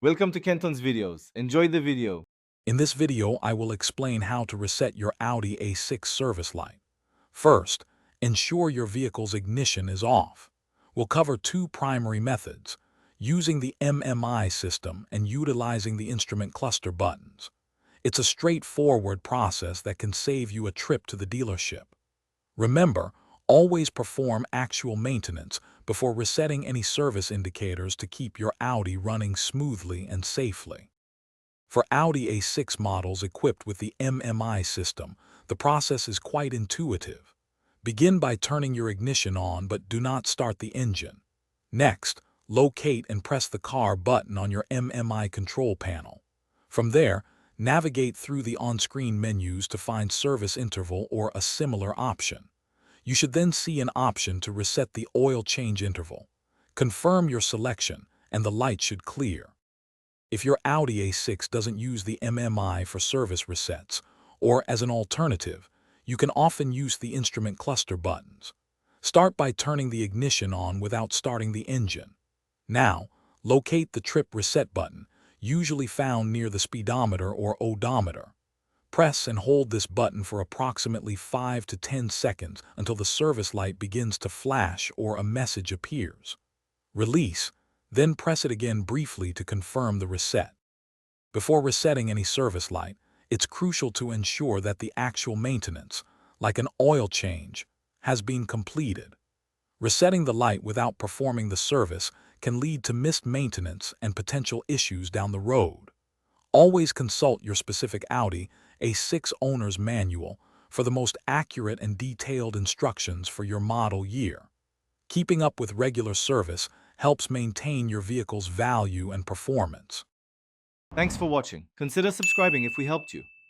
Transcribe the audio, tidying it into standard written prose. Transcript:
Welcome to Kenton's videos. Enjoy the video. In this video, I will explain how to reset your Audi A6 service light. First, ensure your vehicle's ignition is off. We'll cover two primary methods, using the MMI system and utilizing the instrument cluster buttons. It's a straightforward process that can save you a trip to the dealership. Remember, always perform actual maintenance before resetting any service indicators to keep your Audi running smoothly and safely. For Audi A6 models equipped with the MMI system, the process is quite intuitive. Begin by turning your ignition on but do not start the engine. Next, locate and press the car button on your MMI control panel. From there, navigate through the on-screen menus to find service interval or a similar option. You should then see an option to reset the oil change interval. Confirm your selection and the light should clear. If your Audi A6 doesn't use the MMI for service resets, or as an alternative, you can often use the instrument cluster buttons. Start by turning the ignition on without starting the engine. Now, locate the trip reset button, usually found near the speedometer or odometer. Press and hold this button for approximately 5 to 10 seconds until the service light begins to flash or a message appears. Release, then press it again briefly to confirm the reset. Before resetting any service light, it's crucial to ensure that the actual maintenance, like an oil change, has been completed. Resetting the light without performing the service can lead to missed maintenance and potential issues down the road. Always consult your specific Audi A6 owner's manual for the most accurate and detailed instructions for your model year. Keeping up with regular service helps maintain your vehicle's value and performance. Thanks for watching. Consider subscribing if we helped you.